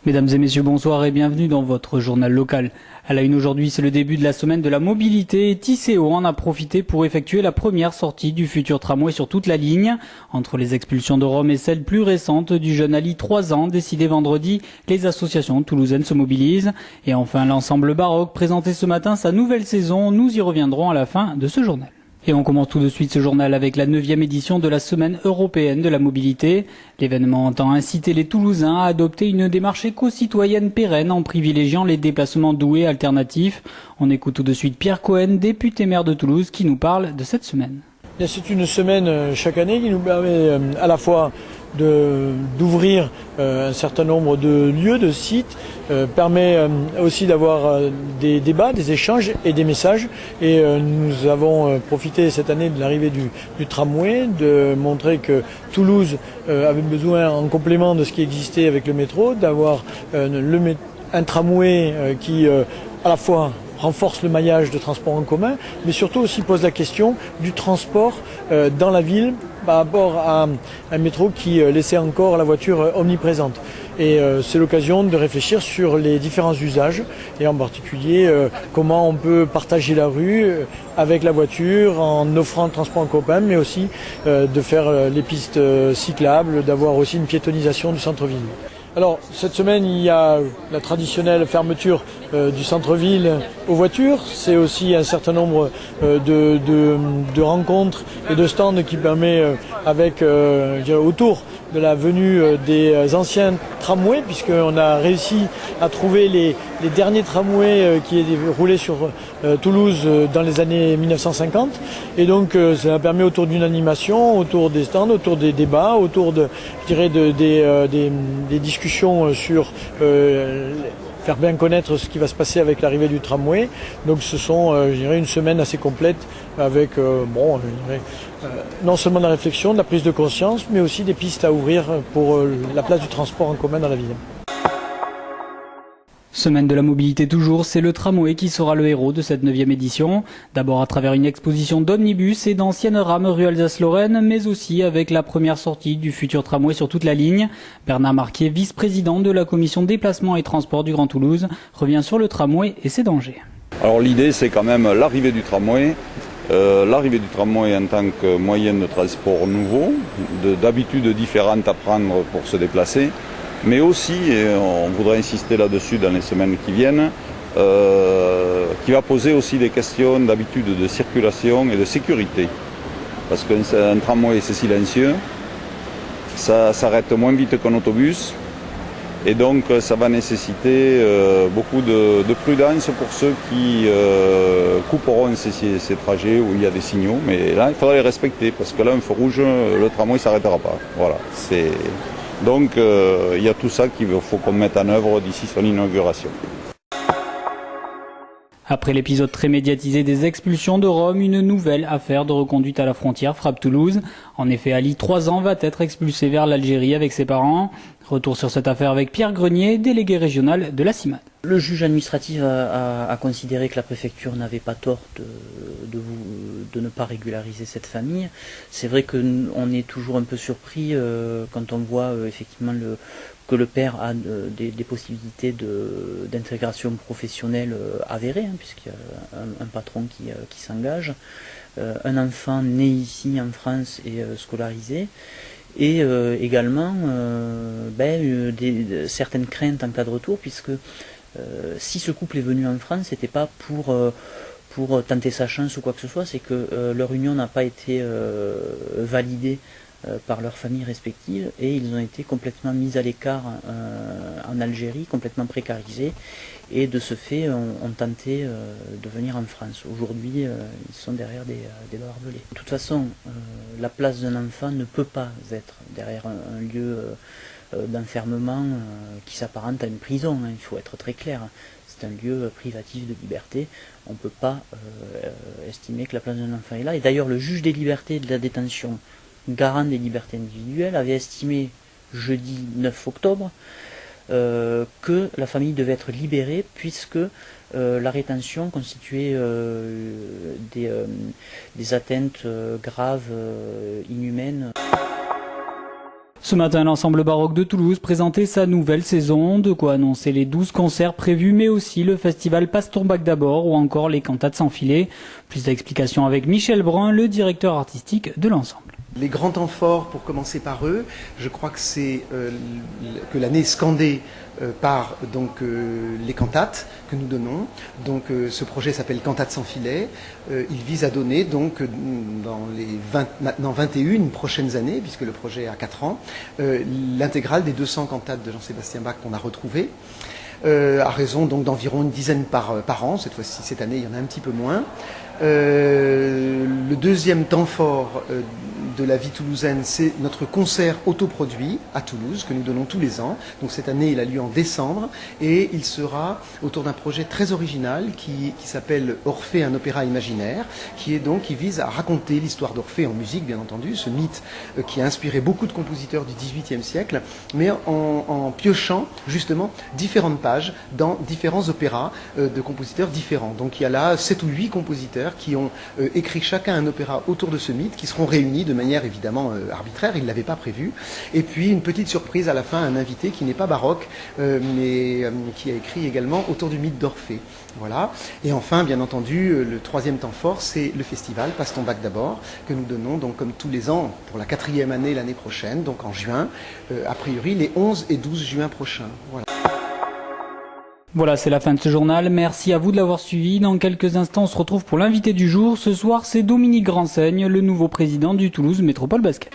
Mesdames et messieurs, bonsoir et bienvenue dans votre journal local. À la une aujourd'hui, c'est le début de la semaine de la mobilité et Tisséo en a profité pour effectuer la première sortie du futur tramway sur toute la ligne. Entre les expulsions de Rome et celle plus récente du jeune Ali, 3 ans, décidé vendredi, les associations toulousaines se mobilisent. Et enfin, l'ensemble baroque présentait ce matin sa nouvelle saison. Nous y reviendrons à la fin de ce journal. Et on commence tout de suite ce journal avec la 9e édition de la Semaine européenne de la mobilité. L'événement entend inciter les Toulousains à adopter une démarche éco-citoyenne pérenne en privilégiant les déplacements doués alternatifs. On écoute tout de suite Pierre Cohen, député maire de Toulouse, qui nous parle de cette semaine. C'est une semaine chaque année qui nous permet à la fois d'ouvrir un certain nombre de lieux, de sites, permet aussi d'avoir des débats, des échanges et des messages. Et nous avons profité cette année de l'arrivée du tramway, de montrer que Toulouse avait besoin, en complément de ce qui existait avec le métro, d'avoir un tramway qui à la fois renforce le maillage de transport en commun, mais surtout aussi pose la question du transport dans la ville par rapport à un métro qui laissait encore la voiture omniprésente. Et c'est l'occasion de réfléchir sur les différents usages et en particulier comment on peut partager la rue avec la voiture en offrant le transport en commun, mais aussi de faire les pistes cyclables, d'avoir aussi une piétonisation du centre-ville. Alors, cette semaine, il y a la traditionnelle fermeture du centre-ville aux voitures. C'est aussi un certain nombre de rencontres et de stands qui permet, autour de la venue des anciens tramways, puisqu'on a réussi à trouver les derniers tramways qui roulaient sur Toulouse dans les années 1950. Et donc, ça permet autour d'une animation, autour des stands, autour des débats, autour des discussions sur faire bien connaître ce qui va se passer avec l'arrivée du tramway. Donc ce sont, une semaine assez complète avec, non seulement de la réflexion, de la prise de conscience, mais aussi des pistes à ouvrir pour la place du transport en commun dans la ville. Semaine de la mobilité toujours, c'est le tramway qui sera le héros de cette 9e édition. D'abord à travers une exposition d'omnibus et d'anciennes rames rue Alsace-Lorraine, mais aussi avec la première sortie du futur tramway sur toute la ligne. Bernard Marquier, vice-président de la commission déplacement et transport du Grand Toulouse, revient sur le tramway et ses dangers. Alors l'idée c'est quand même l'arrivée du tramway. L'arrivée du tramway en tant que moyen de transport nouveau, d'habitudes différentes à prendre pour se déplacer. Mais aussi, et on voudrait insister là-dessus dans les semaines qui viennent, qui va poser aussi des questions d'habitude de circulation et de sécurité. Parce qu'un tramway c'est silencieux, ça s'arrête moins vite qu'un autobus, et donc ça va nécessiter beaucoup de prudence pour ceux qui couperont ces trajets où il y a des signaux. Mais là, il faudra les respecter, parce que là, un feu rouge, le tramway ne s'arrêtera pas. Voilà, donc il y a tout ça qu'il faut qu'on mette en œuvre d'ici son inauguration. Après l'épisode très médiatisé des expulsions de Rome, une nouvelle affaire de reconduite à la frontière frappe Toulouse. En effet, Ali, 3 ans, va être expulsé vers l'Algérie avec ses parents. Retour sur cette affaire avec Pierre Grenier, délégué régional de la CIMAD. Le juge administratif a considéré que la préfecture n'avait pas tort de ne pas régulariser cette famille. C'est vrai qu'on est toujours un peu surpris quand on voit effectivement que le père a des possibilités d'intégration professionnelle avérées, puisqu'il y a un patron qui s'engage, un enfant né ici en France et scolarisé. Et également certaines craintes en cas de retour, puisque si ce couple est venu en France, c'était pas pour tenter sa chance ou quoi que ce soit, c'est que leur union n'a pas été validée par leurs familles respectives, et ils ont été complètement mis à l'écart en Algérie, complètement précarisés, et de ce fait ont tenté de venir en France. Aujourd'hui, ils sont derrière des barbelés. De toute façon, la place d'un enfant ne peut pas être derrière un lieu d'enfermement qui s'apparente à une prison, il faut être très clair. C'est un lieu privatif de liberté. On ne peut pas estimer que la place d'un enfant est là. Et d'ailleurs, le juge des libertés et de la détention, garant des libertés individuelles, avait estimé jeudi 9 octobre que la famille devait être libérée, puisque la rétention constituait des atteintes graves, inhumaines. Ce matin, l'ensemble baroque de Toulouse présentait sa nouvelle saison, de quoi annoncer les 12 concerts prévus, mais aussi le festival Passe ton bac d'abord ou encore les cantates sans filet. Plus d'explications avec Michel Brun, le directeur artistique de l'ensemble. Les grands temps forts, pour commencer par eux, je crois que c'est que l'année scandée par donc les cantates que nous donnons. Donc ce projet s'appelle Cantates sans filet. Il vise à donner donc dans les maintenant 21 prochaines années, puisque le projet a 4 ans, l'intégrale des 200 cantates de Jean-Sébastien Bach qu'on a retrouvées. À raison donc d'environ une dizaine par an. Cette fois-ci, cette année, il y en a un petit peu moins. Le deuxième temps fort de la vie toulousaine, c'est notre concert autoproduit à Toulouse que nous donnons tous les ans. Donc cette année, il a lieu en décembre et il sera autour d'un projet très original qui s'appelle Orphée, un opéra imaginaire, qui vise à raconter l'histoire d'Orphée en musique, bien entendu, ce mythe qui a inspiré beaucoup de compositeurs du XVIIIe siècle, mais en piochant justement différentes pages dans différents opéras de compositeurs différents. Donc il y a là 7 ou 8 compositeurs qui ont écrit chacun un opéra autour de ce mythe, qui seront réunis de manière évidemment arbitraire, ils ne l'avaient pas prévu. Et puis une petite surprise à la fin, un invité qui n'est pas baroque, mais qui a écrit également autour du mythe d'Orphée. Voilà. Et enfin, bien entendu, le troisième temps fort, c'est le festival Passe ton bac d'abord, que nous donnons donc comme tous les ans pour la 4e année l'année prochaine, donc en juin, a priori les 11 et 12 juin prochains. Voilà. Voilà, c'est la fin de ce journal. Merci à vous de l'avoir suivi. Dans quelques instants, on se retrouve pour l'invité du jour. Ce soir, c'est Dominique Gransaigne, le nouveau président du Toulouse Métropole Basket.